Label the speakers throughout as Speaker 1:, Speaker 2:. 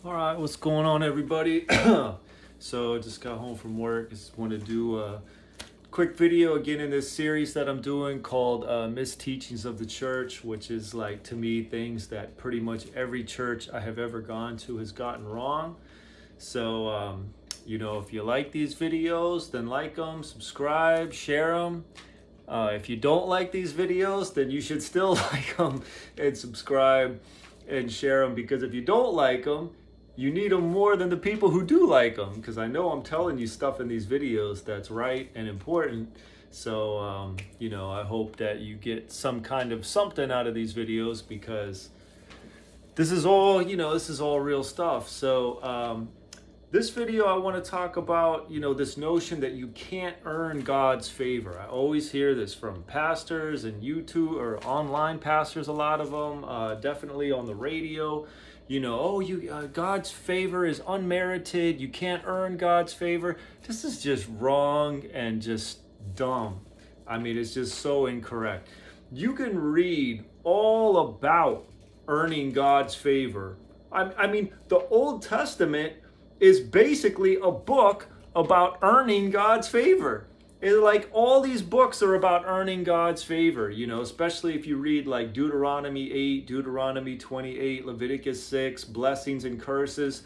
Speaker 1: All right, what's going on, everybody? So just got home from work. Just want to do a quick video again in this series that I'm doing called Misteachings of the Church, which is like, to me, things that pretty much every church I have ever gone to has gotten wrong. So, if you like these videos, then like them, subscribe, share them. If you don't like these videos, then you should still like them and subscribe and share them, because if you don't like them, you need them more than the people who do like them, because I know I'm telling you stuff in these videos that's right and important. So, I hope that you get some kind of something out of these videos, because this is all, this is all real stuff. So, this video I want to talk about, this notion that you can't earn God's favor. I always hear this from pastors and YouTube or online pastors, a lot of them, definitely on the radio. God's favor is unmerited. You can't earn God's favor. This is just wrong and just dumb. I mean, it's just so incorrect. You can read all about earning God's favor. I mean, the Old Testament is basically a book about earning God's favor. It's like all these books are about earning God's favor, especially if you read like Deuteronomy 8, Deuteronomy 28, Leviticus 6, blessings and curses.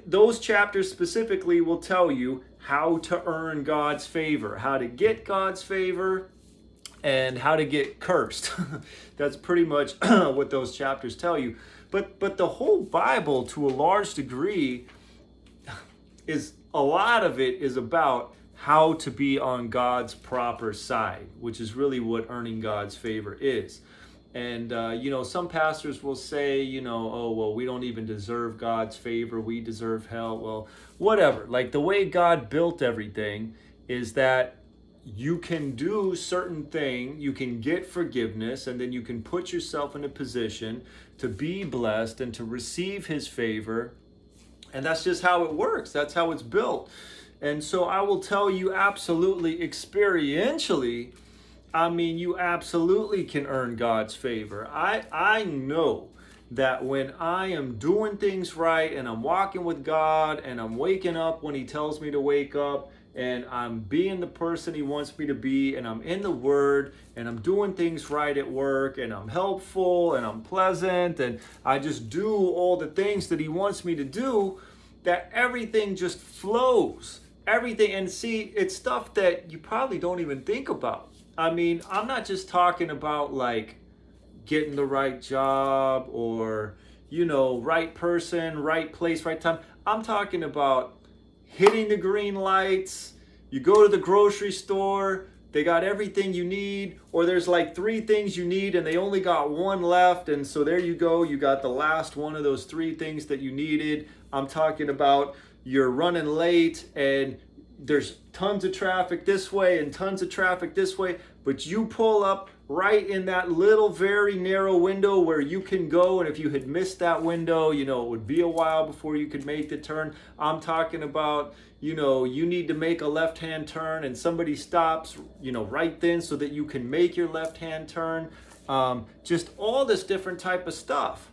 Speaker 1: Those chapters specifically will tell you how to earn God's favor, how to get God's favor, and how to get cursed. That's pretty much what those chapters tell you. But the whole Bible, to a large degree, a lot of it is about how to be on God's proper side, which is really what earning God's favor is. And, some pastors will say, oh, well, we don't even deserve God's favor. We deserve hell. Well, whatever. Like, the way God built everything is that you can do certain thing, you can get forgiveness, and then you can put yourself in a position to be blessed and to receive his favor. And that's just how it works. That's how it's built. And so I will tell you, absolutely, experientially, you absolutely can earn God's favor. I know that when I am doing things right and I'm walking with God and I'm waking up when he tells me to wake up and I'm being the person he wants me to be and I'm in the Word and I'm doing things right at work and I'm helpful and I'm pleasant and I just do all the things that he wants me to do, that everything just flows. Everything. And see, it's stuff that you probably don't even think about. I mean, I'm not just talking about like getting the right job or, right person, right place, right time. I'm talking about hitting the green lights. You go to the grocery store, they got everything you need, or there's like 3 things you need and they only got 1 left, and so there you go, you got the last one of those 3 things that you needed. I'm talking about you're running late and there's tons of traffic this way and tons of traffic this way, but you pull up right in that little very narrow window where you can go, and if you had missed that window, it would be a while before you could make the turn. I'm talking about, you need to make a left-hand turn and somebody stops, right then so that you can make your left-hand turn. Just all this different type of stuff.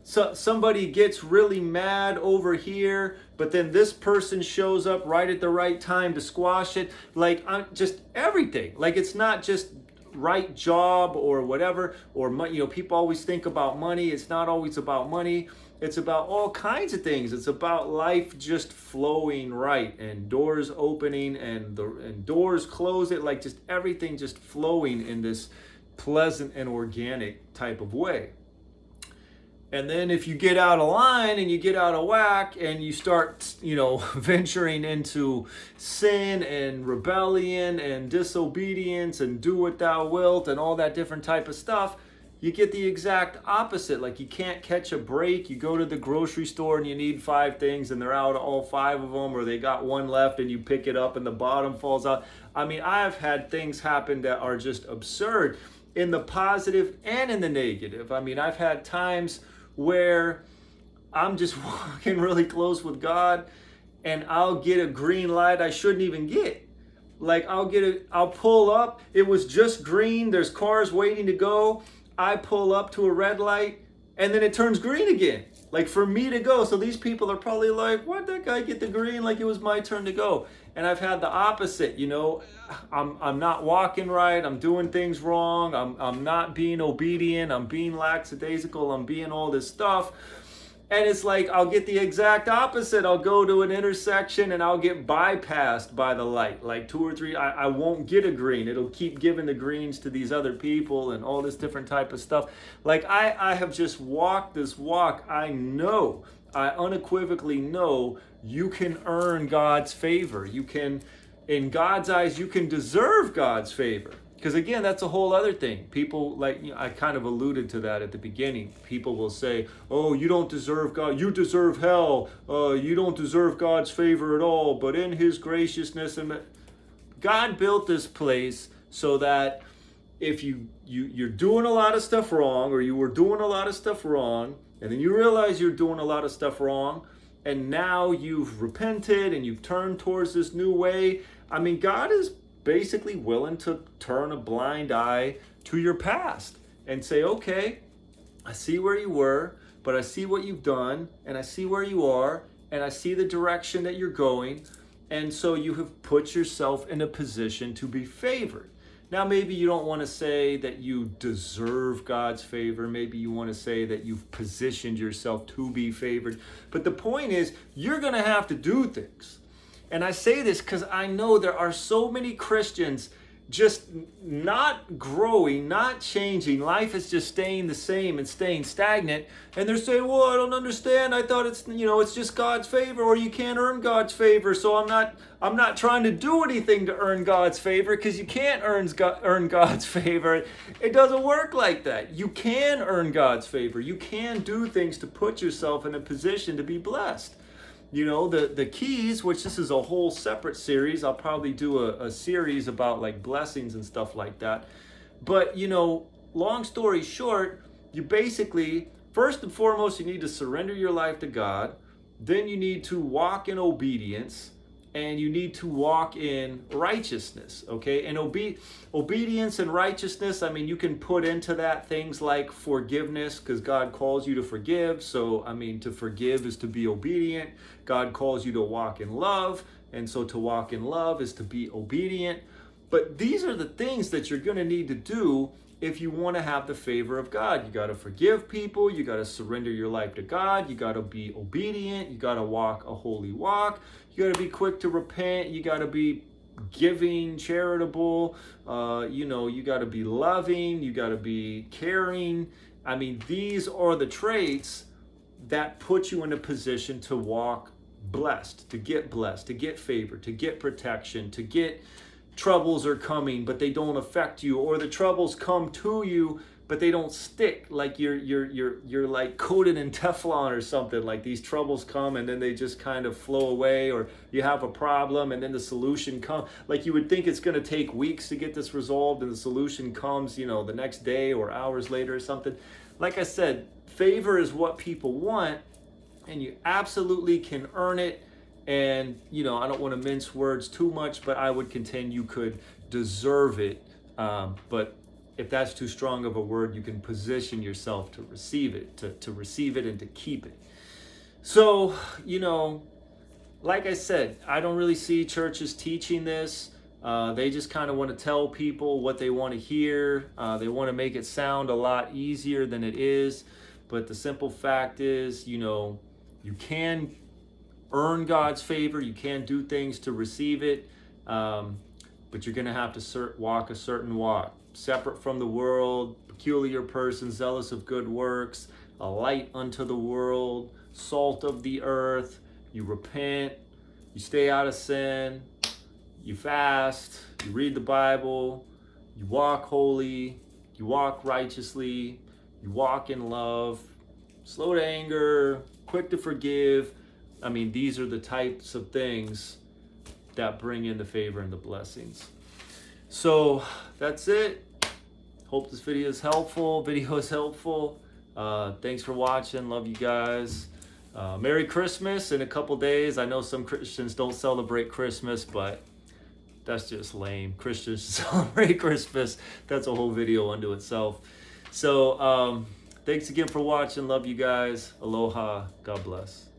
Speaker 1: So somebody gets really mad over here, but then this person shows up right at the right time to squash it. Like, just everything. Like, it's not just right job or whatever, or money. People always think about money. It's not always about money. It's about all kinds of things. It's about life just flowing right, and doors opening and doors closing, like just everything just flowing in this pleasant and organic type of way. And then if you get out of line and you get out of whack and you start, venturing into sin and rebellion and disobedience and do what thou wilt and all that different type of stuff, you get the exact opposite. Like, you can't catch a break. You go to the grocery store and you need 5 things and they're out all 5 of them, or they got 1 left and you pick it up and the bottom falls out. I've had things happen that are just absurd in the positive and in the negative. I've had times where I'm just walking really close with God and I'll get a green light I shouldn't even get. Like, I'll pull up, it was just green, there's cars waiting to go, I pull up to a red light, and then it turns green again. like for me to go. So these people are probably like, why'd that guy get the green like it was my turn to go? And I've had the opposite, you know. I'm not walking right, I'm doing things wrong, I'm not being obedient, I'm being lackadaisical, I'm being all this stuff. And it's like, I'll get the exact opposite. I'll go to an intersection and I'll get bypassed by the light. Like 2 or 3, I won't get a green. It'll keep giving the greens to these other people and all this different type of stuff. Like I have just walked this walk. I unequivocally know you can earn God's favor. You can, in God's eyes, you can deserve God's favor. Because again, that's a whole other thing. People, like, you know, I kind of alluded to that at the beginning. People will say, oh, you don't deserve God. You deserve hell. You don't deserve God's favor at all. But in his graciousness, and God built this place so that if you're doing a lot of stuff wrong, or you were doing a lot of stuff wrong, and then you realize you're doing a lot of stuff wrong, and now you've repented and you've turned towards this new way. I mean, God is basically willing to turn a blind eye to your past and say, okay, I see where you were, but I see what you've done, and I see where you are, and I see the direction that you're going, and so you have put yourself in a position to be favored. Now, maybe you don't want to say that you deserve God's favor. Maybe you want to say that you've positioned yourself to be favored. But the point is, you're going to have to do things. And I say this because I know there are so many Christians just not growing, not changing. Life is just staying the same and staying stagnant. And they're saying, well, I don't understand. I thought it's, you know, it's just God's favor, or you can't earn God's favor. So I'm not trying to do anything to earn God's favor, because you can't earn God's favor. It doesn't work like that. You can earn God's favor. You can do things to put yourself in a position to be blessed. You know, the keys, which this is a whole separate series. I'll probably do a series about like blessings and stuff like that. But, you know, long story short, you basically, first and foremost, you need to surrender your life to God. Then you need to walk in obedience, and you need to walk in righteousness, okay? And obedience and righteousness, I mean, you can put into that things like forgiveness, because God calls you to forgive. So, I mean, to forgive is to be obedient. God calls you to walk in love, and so to walk in love is to be obedient. But these are the things that you're going to need to do if you want to have the favor of God. You got to forgive people. You got to surrender your life to God. You got to be obedient. You got to walk a holy walk. You got to be quick to repent. You got to be giving, charitable. You know, you got to be loving. You got to be caring. I mean, these are the traits that put you in a position to walk blessed, to get favor, to get protection, to get troubles are coming, but they don't affect you, or the troubles come to you, but they don't stick. Like you're like coated in Teflon or something. Like these troubles come and then they just kind of flow away, or you have a problem and then the solution comes. Like you would think it's going to take weeks to get this resolved, and the solution comes, you know, the next day or hours later or something. Like I said, favor is what people want, and you absolutely can earn it. And, you know, I don't want to mince words too much, but I would contend you could deserve it. But if that's too strong of a word, you can position yourself to receive it, to receive it and to keep it. So, you know, like I said, I don't really see churches teaching this. They just kind of want to tell people what they want to hear. They want to make it sound a lot easier than it is. But the simple fact is, you know, you can earn God's favor. You can do things to receive it. But you're going to have to walk a certain walk. Separate from the world, peculiar person, zealous of good works, a light unto the world, salt of the earth. You repent, you stay out of sin, you fast, you read the Bible, you walk holy, you walk righteously, you walk in love, slow to anger, quick to forgive. I mean, these are the types of things that bring in the favor and the blessings. So that's it. Hope this video is helpful. Thanks for watching. Love you guys. Merry Christmas in a couple days. I know some Christians don't celebrate Christmas, but that's just lame. Christians celebrate Christmas. That's a whole video unto itself. So Thanks again for watching. Love you guys. Aloha. God bless.